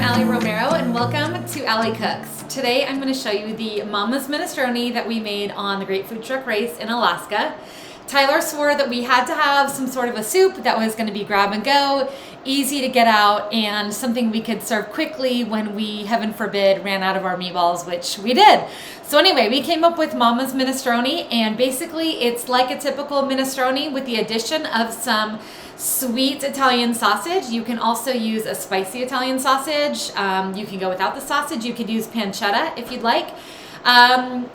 Allie Romero and welcome to Allie Cooks. Today I'm going to show you the Mama's Minestrone that we made on the Great Food Truck Race in Alaska. Tyler swore that we had to have some sort of a soup that was going to be grab and go, easy to get out, and something we could serve quickly when we, heaven forbid, ran out of our meatballs, which we did. So anyway, we came up with Mama's Minestrone, and basically it's like a typical minestrone with the addition of some sweet Italian sausage. You can also use a spicy Italian sausage. You can go without the sausage. You could use pancetta if you'd like. And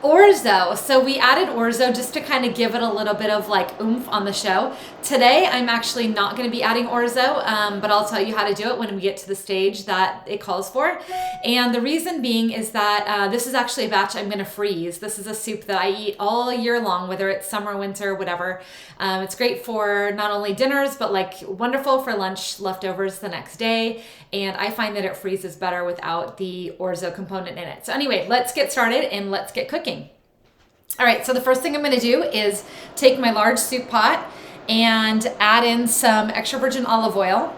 orzo. So we added orzo just to kind of give it a little bit of like oomph on the show. Today I'm actually not going to be adding orzo, but I'll tell you how to do it when we get to the stage that it calls for. And the reason being is that this is actually a batch I'm going to freeze. This is a soup that I eat all year long, whether it's summer, winter, whatever. It's great for not only dinners, but like wonderful for lunch leftovers the next day. And I find that it freezes better without the orzo component in it. So anyway, let's get started and let's get cooking. All right, so the first thing I'm going to do is take my large soup pot and add in some extra virgin olive oil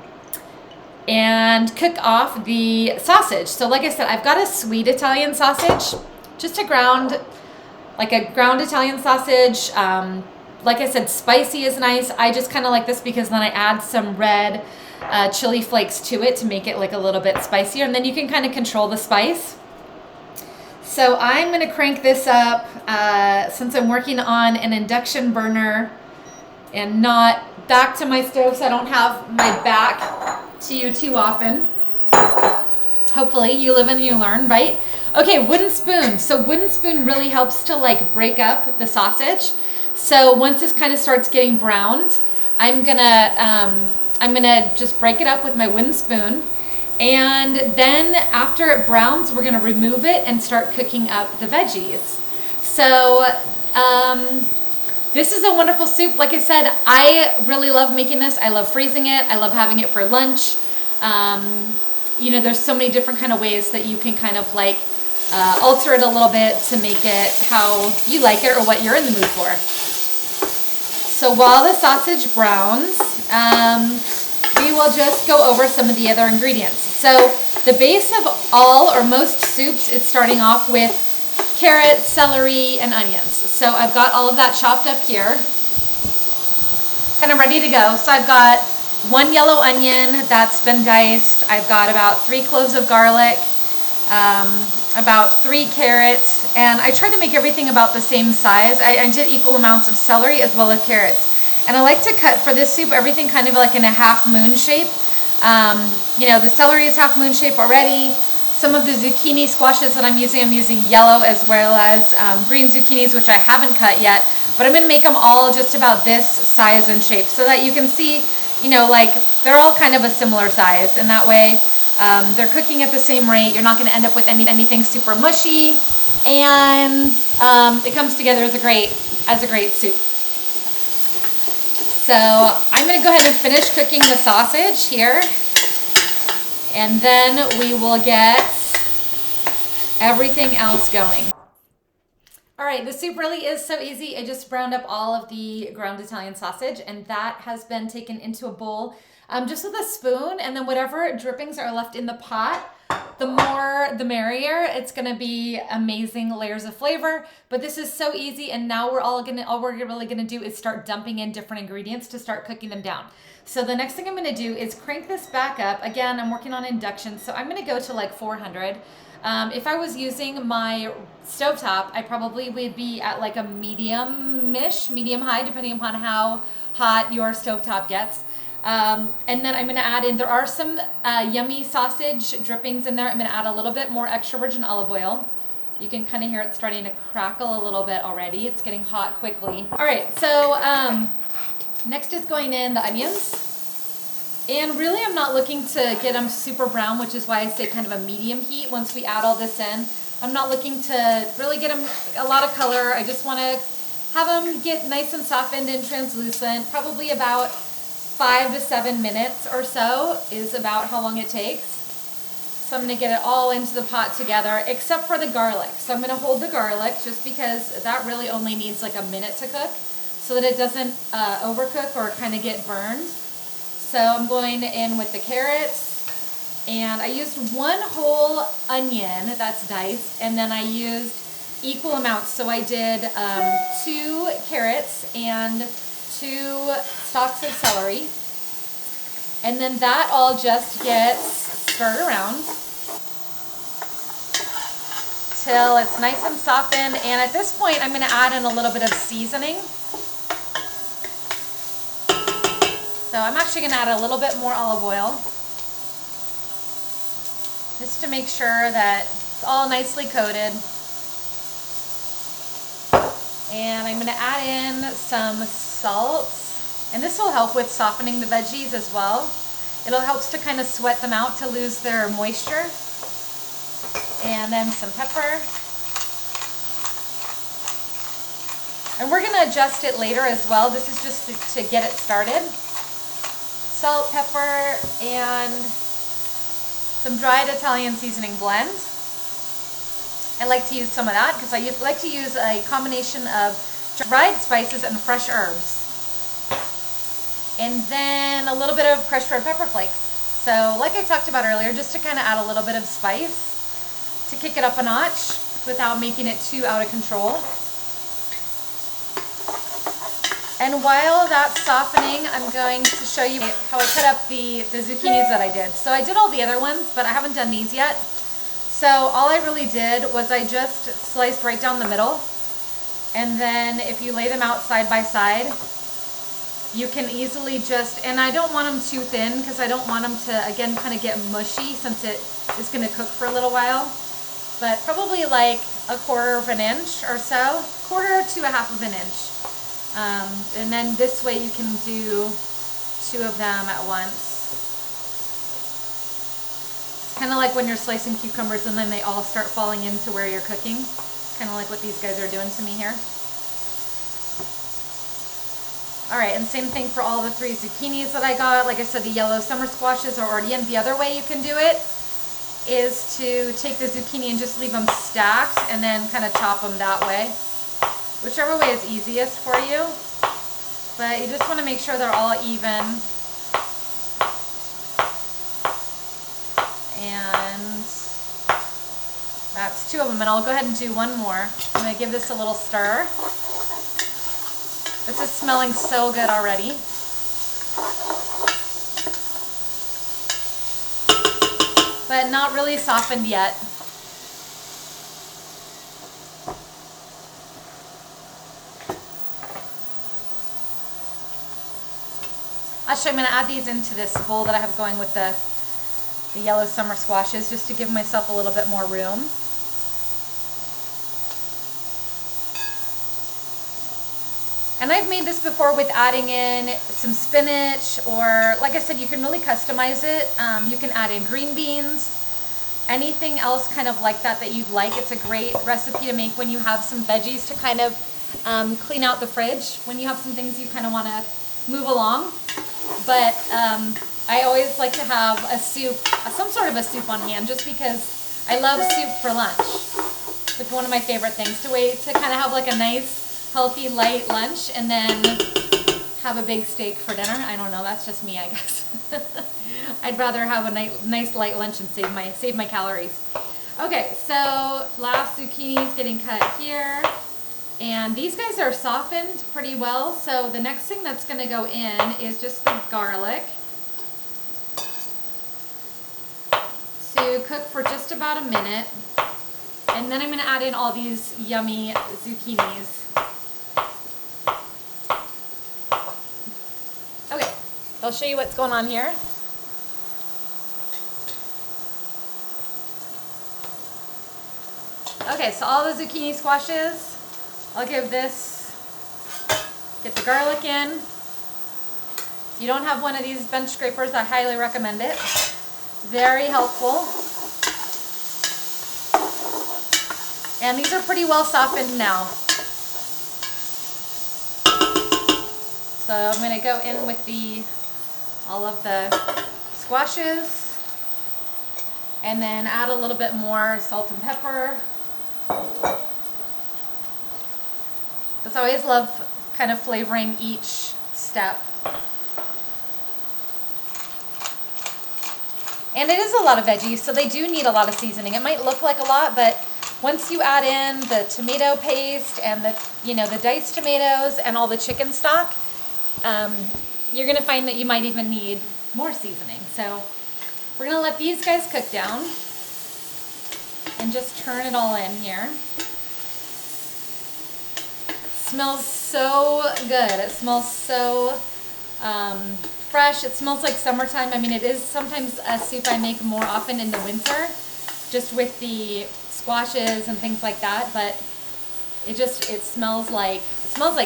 and cook off the sausage. So like I said, I've got a sweet Italian sausage, just a ground Italian sausage. Like I said, spicy is nice. I just kind of like this because then I add some red chili flakes to it to make it like a little bit spicier, and then you can kind of control the spice. So I'm going to crank this up since I'm working on an induction burner and not back to my stove, so I don't have my back to you too often. Hopefully you live and you learn, right? Okay, wooden spoon. So wooden spoon really helps to like break up the sausage. So once this kind of starts getting browned, I'm gonna just break it up with my wooden spoon. And then after it browns, we're gonna remove it and start cooking up the veggies. So this is a wonderful soup. Like I said, I really love making this. I love freezing it. I love having it for lunch. You know, there's so many different kind of ways that you can kind of like alter it a little bit to make it how you like it or what you're in the mood for. So while the sausage browns, we will just go over some of the other ingredients. So the base of all or most soups is starting off with carrots, celery, and onions. So I've got all of that chopped up here, kind of ready to go. So I've got one yellow onion that's been diced. I've got about 3 cloves of garlic, about 3 carrots, and I tried to make everything about the same size. I did equal amounts of celery as well as carrots. And I like to cut for this soup everything kind of like in a half moon shape. You know, the celery is half moon shape already. Some of the zucchini squashes that I'm using yellow as well as green zucchinis, which I haven't cut yet. But I'm going to make them all just about this size and shape so that you can see, you know, like they're all kind of a similar size. And that way they're cooking at the same rate. You're not going to end up with anything super mushy. And it comes together as a great soup. So I'm going to go ahead and finish cooking the sausage here, and then we will get everything else going. All right, the soup really is so easy. I just browned up all of the ground Italian sausage, and that has been taken into a bowl just with a spoon, and then whatever drippings are left in the pot, the more the merrier. It's gonna be amazing layers of flavor, but this is so easy, and now all we're really gonna do is start dumping in different ingredients to start cooking them down. So the next thing I'm gonna do is crank this back up. Again, I'm working on induction, so I'm gonna go to like 400. If I was using my stovetop, I probably would be at like a medium high, depending upon how hot your stovetop gets. And then I'm going to add in, there are some yummy sausage drippings in there. I'm going to add a little bit more extra virgin olive oil. You can kind of hear it starting to crackle a little bit already. It's getting hot quickly. All right, so next is going in the onions. And really I'm not looking to get them super brown, which is why I say kind of a medium heat once we add all this in. I'm not looking to really get them a lot of color. I just want to have them get nice and softened and translucent, probably about 5 to 7 minutes or so is about how long it takes. So I'm going to get it all into the pot together, except for the garlic. So I'm going to hold the garlic just because that really only needs like a minute to cook so that it doesn't overcook or kind of get burned. So I'm going in with the carrots, And I used 1 whole onion that's diced, and then I used equal amounts. So I did 2 carrots and 2 stalks of celery. And then that all just gets stirred around till it's nice and softened. And at this point, I'm gonna add in a little bit of seasoning. So I'm actually gonna add a little bit more olive oil, just to make sure that it's all nicely coated. And I'm gonna add in some salt, and this will help with softening the veggies as well. It'll help to kind of sweat them out to lose their moisture. And then some pepper. And we're gonna adjust it later as well. This is just to get it started. Salt, pepper, and some dried Italian seasoning blend. I like to use some of that because I like to use a combination of dried spices and fresh herbs. And then a little bit of crushed red pepper flakes. So like I talked about earlier, just to kind of add a little bit of spice to kick it up a notch without making it too out of control. And while that's softening, I'm going to show you how I cut up the zucchinis that I did. So I did all the other ones, but I haven't done these yet. So all I really did was I just sliced right down the middle. And then if you lay them out side by side, you can easily just, and I don't want them too thin because I don't want them to, again, kind of get mushy since it is going to cook for a little while. But probably like 1/4 of an inch or so, 1/4 to 1/2 of an inch. And then this way you can do 2 of them at once. It's kind of like when you're slicing cucumbers and then they all start falling into where you're cooking. Kind of like what these guys are doing to me here. All right, and same thing for all the 3 zucchinis that I got. Like I said, the yellow summer squashes are already in. The other way you can do it is to take the zucchini and just leave them stacked and then kind of chop them that way. Whichever way is easiest for you. But you just want to make sure they're all even. And that's 2 of them. And I'll go ahead and do 1 more. I'm going to give this a little stir. This is smelling so good already. But not really softened yet. Actually, I'm going to add these into this bowl that I have going with the yellow summer squashes just to give myself a little bit more room. And I've made this before with adding in some spinach, or like I said, you can really customize it. You can add in green beans, anything else kind of like that you'd like. It's a great recipe to make when you have some veggies to kind of clean out the fridge, when you have some things you kind of want to move along. But I always like to have a soup, some sort of a soup on hand, just because I love soup for lunch. It's like one of my favorite things to kind of have like a nice, healthy, light lunch and then have a big steak for dinner. I don't know, that's just me, I guess. I'd rather have a nice light lunch and save my calories. Okay, so last zucchini is getting cut here. And these guys are softened pretty well, so the next thing that's going to go in is just the garlic to cook for just about a minute. And then I'm going to add in all these yummy zucchinis. Okay, I'll show you what's going on here. Okay, so all the zucchini squashes, I'll give this, get the garlic in. If you don't have one of these bench scrapers, I highly recommend it. Very helpful. And these are pretty well softened now. So I'm going to go in with all of the squashes and then add a little bit more salt and pepper. Because I always love kind of flavoring each step. And it is a lot of veggies, so they do need a lot of seasoning. It might look like a lot, but once you add in the tomato paste and the diced tomatoes and all the chicken stock, you're gonna find that you might even need more seasoning. So we're gonna let these guys cook down and just turn it all in here. Smells so good. It smells so fresh. It smells like summertime. I mean, it is sometimes a soup I make more often in the winter, just with the squashes and things like that, but it smells like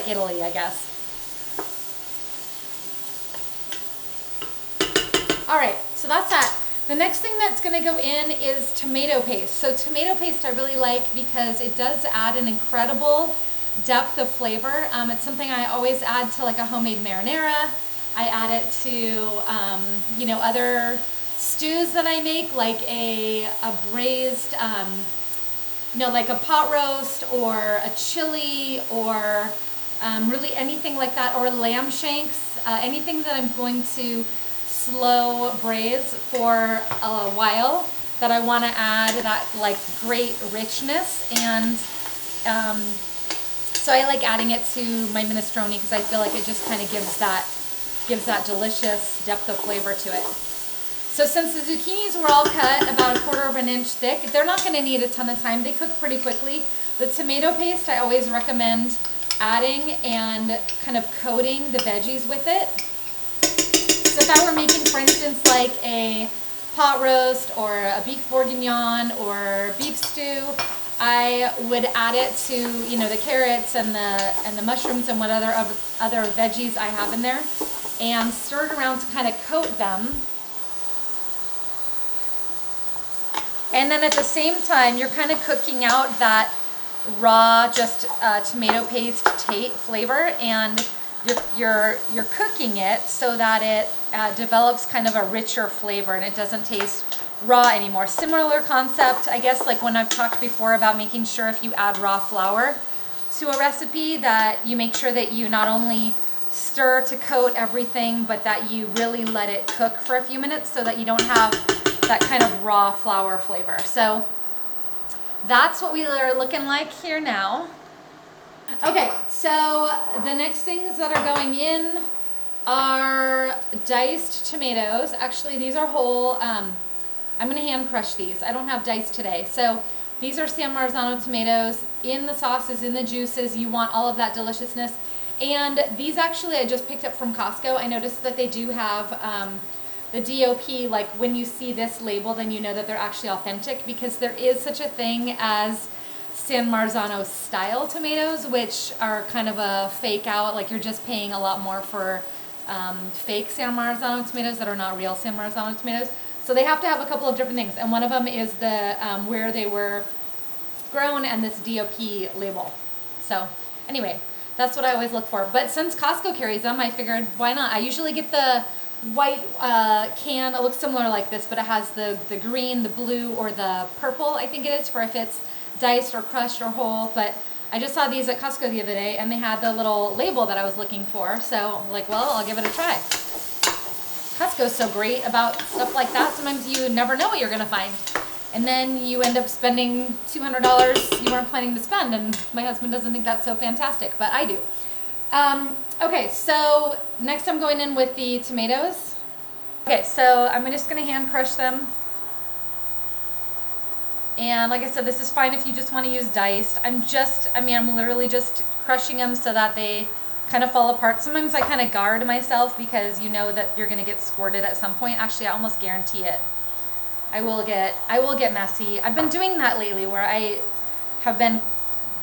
Italy, I guess. All right, so that's that. The next thing that's gonna go in is tomato paste. So tomato paste I really like because it does add an incredible depth of flavor. It's something I always add to like a homemade marinara. I add it to, other stews that I make, like a braised, like a pot roast or a chili or really anything like that, or lamb shanks, anything that I'm going to slow braise for a while that I want to add that like great richness. And so I like adding it to my minestrone because I feel like it just kind of gives that delicious depth of flavor to it. So since the zucchinis were all cut about 1/4 of an inch thick, they're not going to need a ton of time. They cook pretty quickly. The tomato paste I always recommend adding and kind of coating the veggies with it. So if I were making, for instance, like a pot roast or a beef bourguignon or beef stew, I would add it to the carrots and the mushrooms and what other veggies I have in there, and stir it around to kind of coat them. And then at the same time, you're kind of cooking out that raw, just tomato paste flavor, and you're cooking it so that it develops kind of a richer flavor and it doesn't taste raw anymore. Similar concept, I guess, like when I've talked before about making sure if you add raw flour to a recipe that you make sure that you not only stir to coat everything, but that you really let it cook for a few minutes so that you don't have that kind of raw flour flavor. So that's what we are looking like here now. Okay, so the next things that are going in are diced tomatoes. Actually, these are whole. I'm going to hand crush these. I don't have diced today. So these are San Marzano tomatoes in the sauces, in the juices. You want all of that deliciousness. And these actually I just picked up from Costco. I noticed that they do have the DOP, like when you see this label, then you know that they're actually authentic, because there is such a thing as San Marzano style tomatoes, which are kind of a fake out, like you're just paying a lot more for fake San Marzano tomatoes that are not real San Marzano tomatoes. So they have to have a couple of different things, and one of them is the where they were grown and this DOP label. So anyway, that's what I always look for. But since Costco carries them, I figured why not? I usually get the white can. It looks similar like this, but it has the green, the blue, or the purple, I think it is, for if it's diced or crushed or whole. But I just saw these at Costco the other day, and they had the little label that I was looking for. So I'm like, well, I'll give it a try. Costco's so great about stuff like that. Sometimes you never know what you're going to find. And then you end up spending $200 you weren't planning to spend, and my husband doesn't think that's so fantastic, but I do. Okay, so next I'm going in with the tomatoes. Okay, so I'm just going to hand crush them. And like I said, this is fine if you just want to use diced. I'm literally just crushing them so that they kind of fall apart. Sometimes I kind of guard myself because you know that you're going to get squirted at some point. Actually, I almost guarantee it. I will get messy. I've been doing that lately where I have been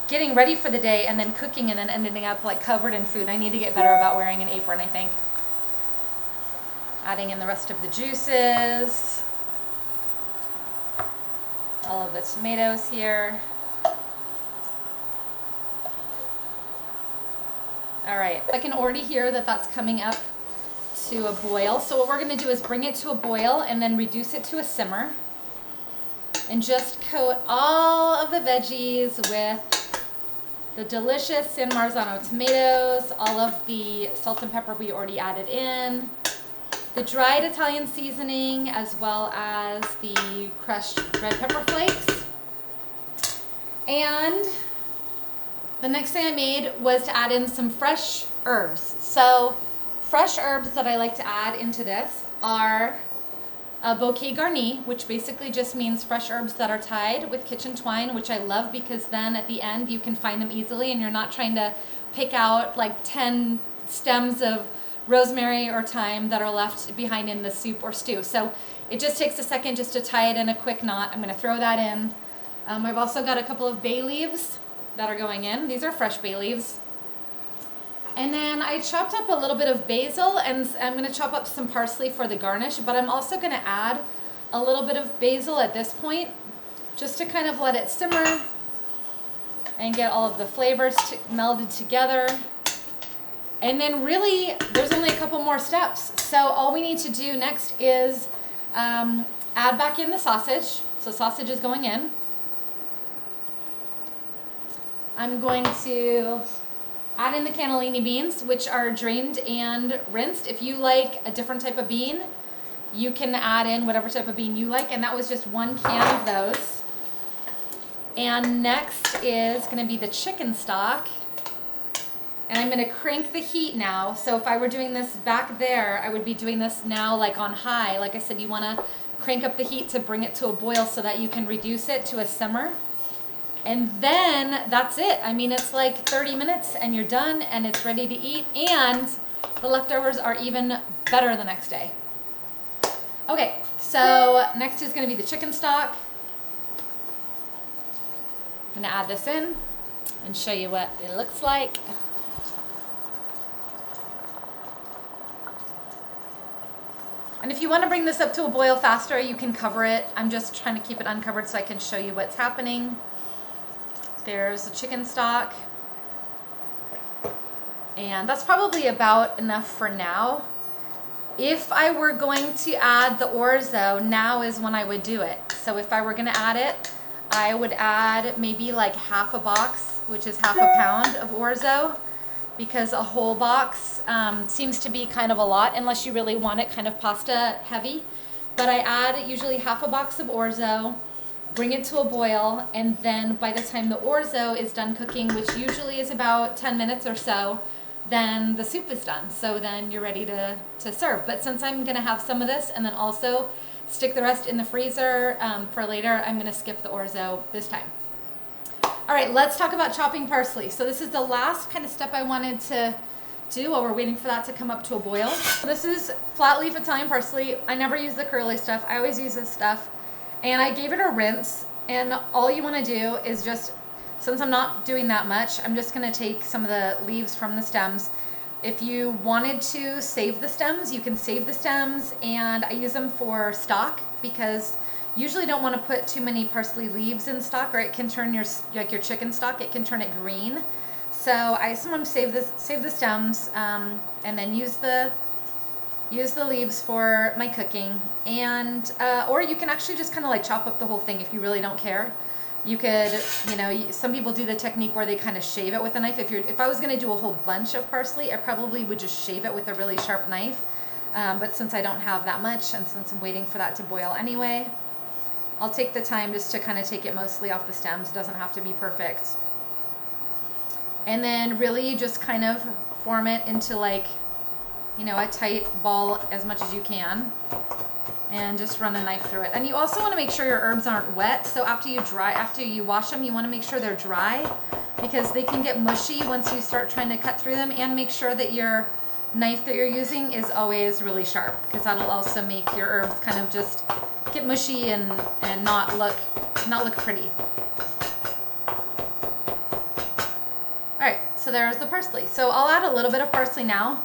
getting ready for the day and then cooking and then ending up like covered in food. I need to get better about wearing an apron, I think. Adding in the rest of the juices. All of the tomatoes here. All right, I can already hear that that's coming up to a boil. So what we're going to do is bring it to a boil and then reduce it to a simmer. And just coat all of the veggies with the delicious San Marzano tomatoes, all of the salt and pepper we already added in, the dried Italian seasoning as well as the crushed red pepper flakes. And the next thing I made was to add in some fresh herbs. So fresh herbs that I like to add into this are a bouquet garni, which basically just means fresh herbs that are tied with kitchen twine, which I love because then at the end you can find them easily and you're not trying to pick out like 10 stems of rosemary or thyme that are left behind in the soup or stew. So it just takes a second just to tie it in a quick knot. I'm going to throw that in. I've also got a couple of bay leaves that are going in. These are fresh bay leaves. And then I chopped up a little bit of basil, and I'm going to chop up some parsley for the garnish, but I'm also going to add a little bit of basil at this point just to kind of let it simmer and get all of the flavors melded together. And then really, there's only a couple more steps. So all we need to do next is add back in the sausage. So sausage is going in. I'm going to add in the cannellini beans, which are drained and rinsed. If you like a different type of bean, you can add in whatever type of bean you like. And that was just 1 can of those. And next is going to be the chicken stock. And I'm going to crank the heat now. So if I were doing this back there, I would be doing this now like on high. Like I said, you want to crank up the heat to bring it to a boil so that you can reduce it to a simmer. And then that's it. I mean, it's like 30 minutes and you're done and it's ready to eat. And the leftovers are even better the next day. Okay, so next is going to be the chicken stock. I'm going to add this in and show you what it looks like. And if you want to bring this up to a boil faster, you can cover it. I'm just trying to keep it uncovered so I can show you what's happening. There's the chicken stock. And that's probably about enough for now. If I were going to add the orzo, now is when I would do it. So if I were going to add it, I would add maybe like half a box, which is half a pound of orzo, because a whole box seems to be kind of a lot unless you really want it kind of pasta heavy. But I add usually half a box of orzo, bring it to a boil, and then by the time the orzo is done cooking, which usually is about 10 minutes or so, then the soup is done. So then you're ready to serve. But since I'm gonna have some of this and then also stick the rest in the freezer for later, I'm gonna skip the orzo this time. All right, let's talk about chopping parsley. So this is the last kind of step I wanted to do while we're waiting for that to come up to a boil. This is flat leaf Italian parsley. I never use the curly stuff. I always use this stuff. And I gave it a rinse, and all you want to do is just, since I'm not doing that much, I'm just going to take some of the leaves from the stems. If you wanted to save the stems, you can save the stems, and I use them for stock because you usually don't want to put too many parsley leaves in stock, or it can turn your chicken stock, it can turn it green. So I sometimes save the stems and then use the leaves for my cooking. And or you can actually just kind of like chop up the whole thing if you really don't care. You could, some people do the technique where they kind of shave it with a knife. If I was going to do a whole bunch of parsley, I probably would just shave it with a really sharp knife. But since I don't have that much, and since I'm waiting for that to boil anyway, I'll take the time just to kind of take it mostly off the stems. It doesn't have to be perfect. And then really just kind of form it into like, a tight ball as much as you can, and just run a knife through it. And you also want to make sure your herbs aren't wet. So after you wash them, you want to make sure they're dry because they can get mushy once you start trying to cut through them. And make sure that your knife that you're using is always really sharp, because that'll also make your herbs kind of just get mushy and not look pretty. All right, so there's the parsley. So I'll add a little bit of parsley now.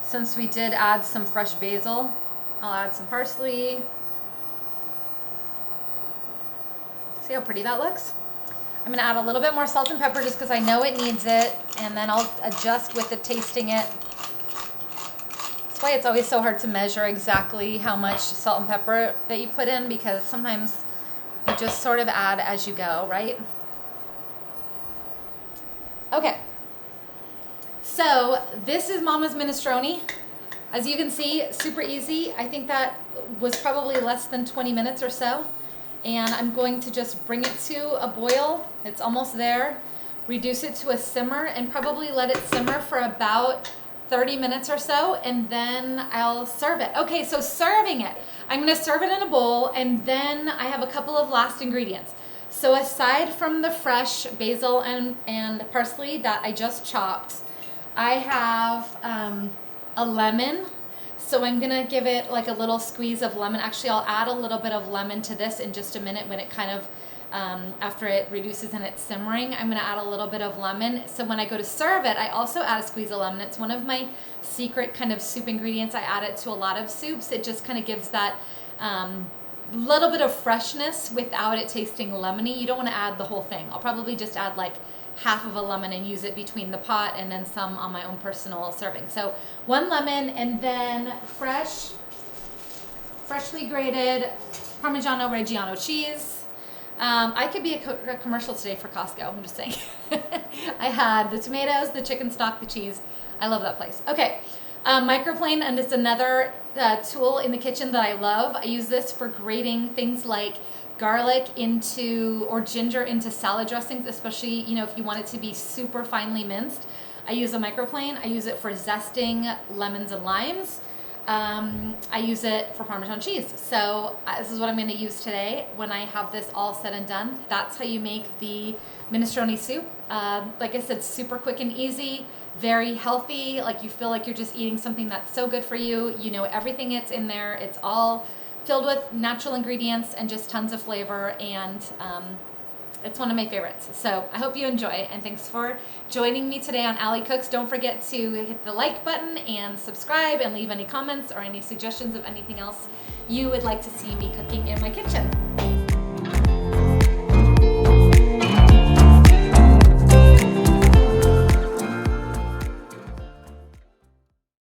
Since we did add some fresh basil, I'll add some parsley. See how pretty that looks? I'm gonna add a little bit more salt and pepper just because I know it needs it, and then I'll adjust with the tasting it. That's why it's always so hard to measure exactly how much salt and pepper that you put in, because sometimes you just sort of add as you go, right? Okay. So this is Mama's minestrone. As you can see, super easy. I think that was probably less than 20 minutes or so. And I'm going to just bring it to a boil. It's almost there. Reduce it to a simmer and probably let it simmer for about 30 minutes or so, and then I'll serve it. Okay, so serving it. I'm gonna serve it in a bowl, and then I have a couple of last ingredients. So aside from the fresh basil and parsley that I just chopped, I have a lemon. So I'm gonna give it like a little squeeze of lemon. Actually, I'll add a little bit of lemon to this in just a minute when it kind of, after it reduces and it's simmering, I'm gonna add a little bit of lemon. So when I go to serve it, I also add a squeeze of lemon. It's one of my secret kind of soup ingredients. I add it to a lot of soups. It just kind of gives that little bit of freshness without it tasting lemony. You don't wanna add the whole thing. I'll probably just add like half of a lemon and use it between the pot and then some on my own personal serving. So 1 lemon, and then freshly grated Parmigiano Reggiano cheese. I could be a commercial today for Costco, I'm just saying. I had the tomatoes, the chicken stock, the cheese. I love that place. Okay, microplane, and it's another tool in the kitchen that I love. I use this for grating things like garlic into, or ginger into salad dressings, especially, you know, if you want it to be super finely minced. I use a microplane. I use it for zesting lemons and limes. I use it for Parmesan cheese. So this is what I'm going to use today when I have this all said and done. That's how you make the minestrone soup. Like I said, super quick and easy, very healthy. Like you feel like you're just eating something that's so good for you. You know, everything that's in there, it's all filled with natural ingredients and just tons of flavor, and it's one of my favorites. So I hope you enjoy, and thanks for joining me today on Allie Cooks. Don't forget to hit the like button and subscribe, and leave any comments or any suggestions of anything else you would like to see me cooking in my kitchen.